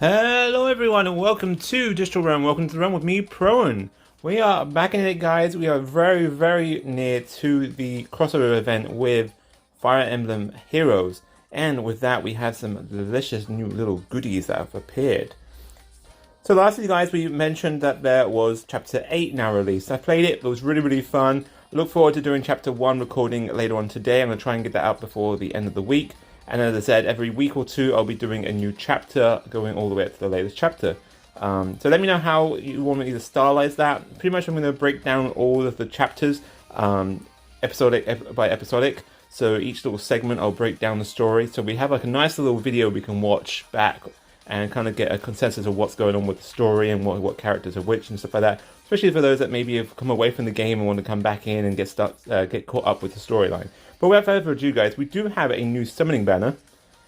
Hello everyone and welcome to Digital Realm. Welcome to the realm with me, Prowen. We are back in it, guys. We are very near to the crossover event with Fire Emblem Heroes. And with that, we have some delicious new little goodies that have appeared. So lastly, guys, we mentioned that there was Chapter 8 now released. I played it. It was really fun. I look forward to doing Chapter 1 recording later on today. I'm going to try and get that out before the end of the week. And as I said, every week or two, I'll be doing a new chapter, going all the way up to the latest chapter. So let me know how you want me to stylize that. Pretty much I'm going to break down all of the chapters, episodic by episodic. So each little segment, I'll break down the story. So we have like a nice little video we can watch back and kind of get a consensus of what's going on with the story and what characters are which and stuff like that. Especially for those that maybe have come away from the game and want to come back in and get caught up with the storyline. But without further ado, guys, we do have a new summoning banner.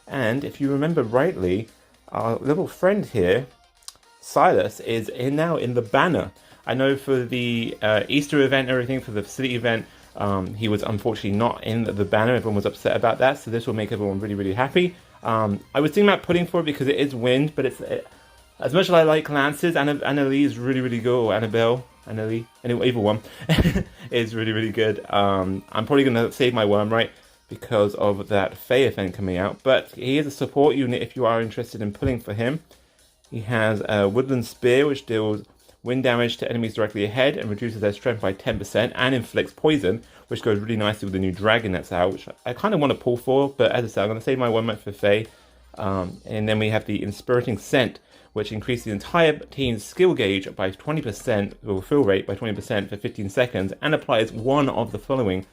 And if you remember rightly, our little friend here, Silas, is now in the banner. I know for the Easter event and everything, for the facility event, he was unfortunately not in the banner. Everyone was upset about that, so this will make everyone really happy. I was thinking about putting for it because it is wind, but as much as I like lances, Annalie is really good. Annalie, either one, is really good. I'm probably going to save my worm, right, because of that FEH event coming out. But he is a support unit if you are interested in pulling for him. He has a Woodland Spear, which deals wind damage to enemies directly ahead and reduces their strength by 10% and inflicts poison, which goes really nicely with the new dragon that's out, which I kind of want to pull for, but as I said, I'm going to save my 1 month for FEH. And then we have the Inspiriting Scent, which increases the entire team's skill gauge by 20%, or fill rate by 20% for 15 seconds, and applies one of the following.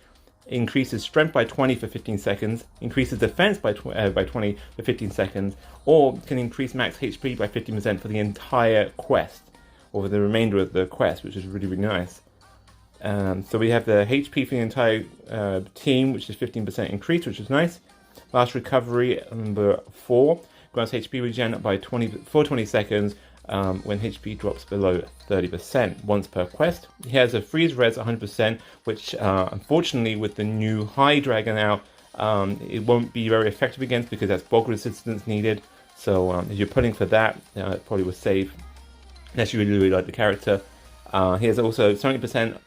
Increases strength by 20 for 15 seconds, increases defense by 20 for 15 seconds, or can increase max HP by 15% for the entire quest, or for the remainder of the quest, which is really nice. So we have the HP for the entire team, which is 15% increase, which is nice. Last recovery, number 4, grants HP regen by 20 seconds when HP drops below 30% once per quest. He has a freeze res 100%, which unfortunately with the new high dragon out, it won't be very effective against because that's bog resistance needed. So if you're putting for that, it probably will save, unless you really like the character. He has also 70%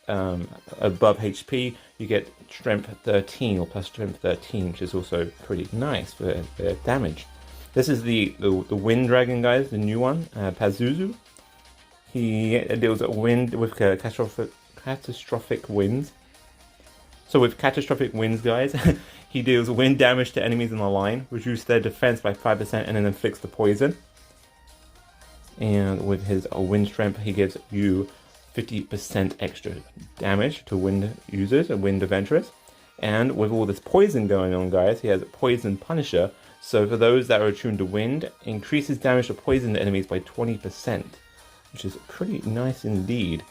above HP, you get strength 13 or plus strength 13, which is also pretty nice for damage. This is the wind dragon, guys, the new one, Pazuzu. He deals wind with catastrophic winds. So with catastrophic winds, guys, he deals wind damage to enemies in the line, reduces their defense by 5%, and then inflicts the poison. And with his wind strength, he gives you 50% extra damage to wind users and wind adventurers. And with all this poison going on, guys, he has Poison Punisher. So for those that are attuned to wind, increases damage to poisoned enemies by 20%, which is pretty nice indeed.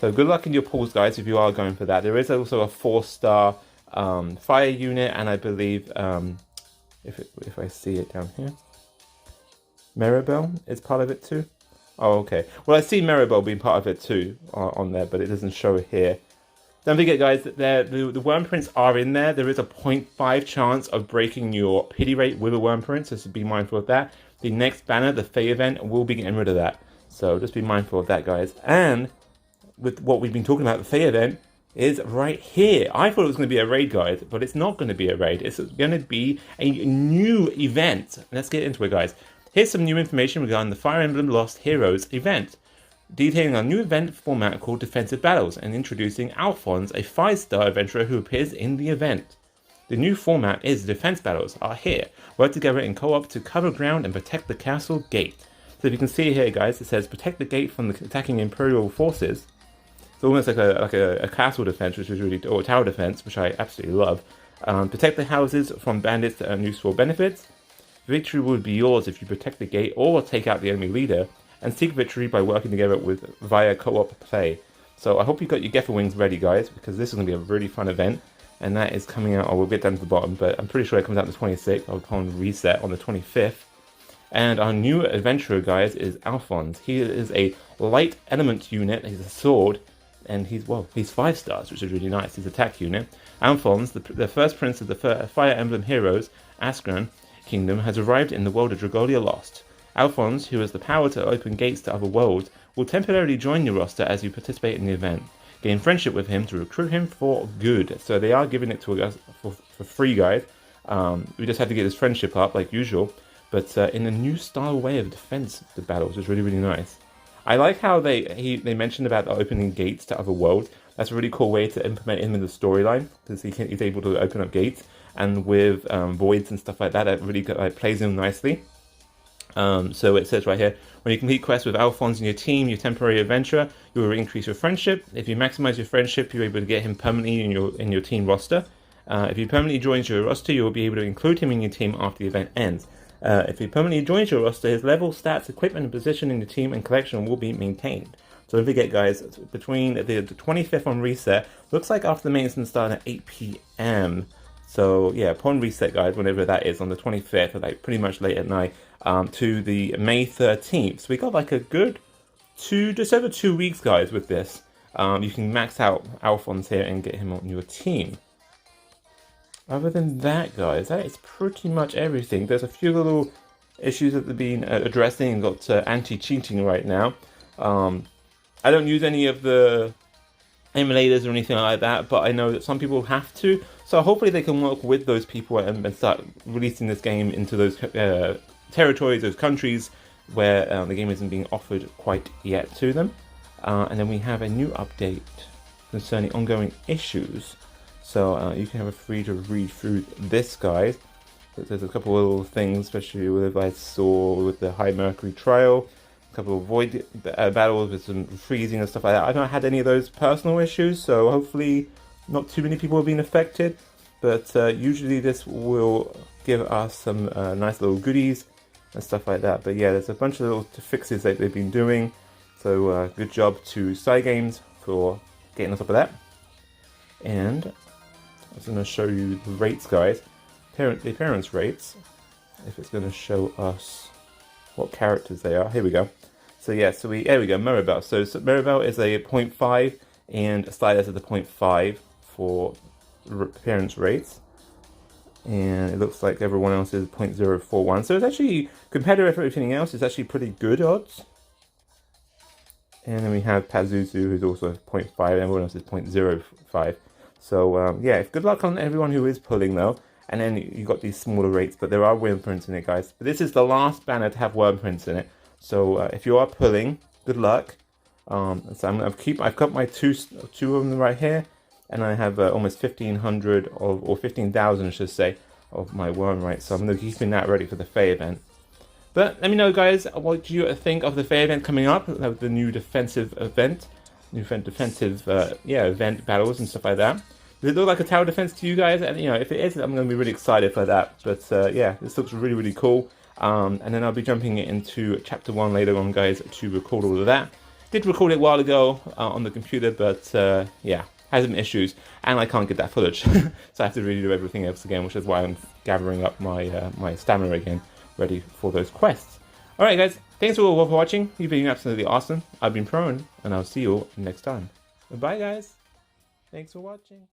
So good luck in your pulls, guys, if you are going for that. There is also a 4-star fire unit, and I believe, if I see it down here, Maribel is part of it too. Oh, okay. Well, I see Maribel being part of it too on there, but it doesn't show here. Don't forget, guys, that the worm prints are in there. There is a 0.5 chance of breaking your pity rate with a worm print, so be mindful of that. The next banner, the FEH event, will be getting rid of that. So just be mindful of that, guys. And with what we've been talking about, the FEH event is right here. I thought it was going to be a raid, guys, but it's not going to be a raid. It's going to be a new event. Let's get into it, guys. Here's some new information regarding the Fire Emblem Lost Heroes event, detailing a new event format called Defensive Battles and introducing Alphonse, a 5-star adventurer who appears in the event. The new format is Defense Battles are here. Work together in co-op to cover ground and protect the castle gate. So if you can see here, guys, it says protect the gate from the attacking Imperial forces. It's almost like a castle defense, which is really, or tower defense, which I absolutely love. Protect the houses from bandits that earn useful benefits. Victory will be yours if you protect the gate or take out the enemy leader, and seek victory by working together via co-op play. So I hope you got your Geffer Wings ready, guys, because this is going to be a really fun event, and that is coming out, we'll get down to the bottom, but I'm pretty sure it comes out on the 26th, upon reset on the 25th. And our new adventurer, guys, is Alphonse. He is a light element unit, he's a sword, and he's 5 stars, which is really nice. He's attack unit. Alphonse, the first prince of the Fire Emblem Heroes, Askran Kingdom, has arrived in the world of Dragalia Lost. Alphonse, who has the power to open gates to other worlds, will temporarily join your roster as you participate in the event. Gain friendship with him to recruit him for good. So they are giving it to us for free, guys. We just had to get his friendship up like usual, but in a new style way of defense, the battles is really, really nice. I like how they mentioned about opening gates to other worlds. That's a really cool way to implement him in the storyline, because he's able to open up gates, and with voids and stuff like that, that really plays him nicely. So it says right here, when you complete quests with Alphonse and your team, your temporary adventurer, you will increase your friendship. If you maximize your friendship, you're able to get him permanently in your team roster. If he permanently joins your roster, you will be able to include him in your team after the event ends. If he permanently joins your roster, his level, stats, equipment, and position in the team and collection will be maintained. So don't forget, guys, between the 25th on reset, looks like after the maintenance starting at 8 p.m. So yeah, upon reset, guys, whenever that is, on the 25th, like pretty much late at night, to the May 13th. So we got like a good just over 2 weeks, guys, with this. You can max out Alphonse here and get him on your team. Other than that, guys, that is pretty much everything. There's a few little issues that they've been addressing and got anti-cheating right now. I don't use any of the emulators or anything like that, but I know that some people have to. So hopefully they can work with those people and start releasing this game into those territories, those countries where the game isn't being offered quite yet to them. And then we have a new update concerning ongoing issues. So you can have a free to read through this, guys. There's a couple of little things, especially with I saw with the High Mercury trial, a couple of void battles with some freezing and stuff like that. I've not had any of those personal issues, so hopefully not too many people have been affected. But usually this will give us some nice little goodies and stuff like that. But yeah, there's a bunch of little fixes that they've been doing. So good job to Cygames for getting on top of that. And I'm going to show you the rates, guys. The appearance rates. If it's going to show us what characters they are. Here we go. So yeah, there we go, Mirabelle. So Mirabelle is a 0.5 and Stylus is a 0.5 for appearance rates. And it looks like everyone else is 0.041. So it's actually, compared to everything else, it's actually pretty good odds. And then we have Pazuzu, who's also 0.5, and everyone else is 0.05. So yeah, good luck on everyone who is pulling though. And then you got these smaller rates, but there are worm prints in it, guys. But this is the last banner to have worm prints in it. So if you are pulling, good luck. So I've got my two of them right here, and I have almost 1,500 or 15,000, I should say, of my worm rights. So I'm going to be keeping that ready for the FEH event. But let me know, guys, what do you think of the FEH event coming up? The new defensive event, event battles and stuff like that. Does it look like a tower defense to you guys? And if it is, I'm going to be really excited for that. But yeah, this looks really, really cool. And then I'll be jumping into Chapter 1 later on, guys, to record all of that. Did record it a while ago on the computer, but yeah, has some issues, and I can't get that footage. So I have to redo everything else again, which is why I'm gathering up my my stamina again, ready for those quests. Alright, guys, thanks all for watching. You've been absolutely awesome. I've been Prowen, and I'll see you all next time. Bye, guys. Thanks for watching.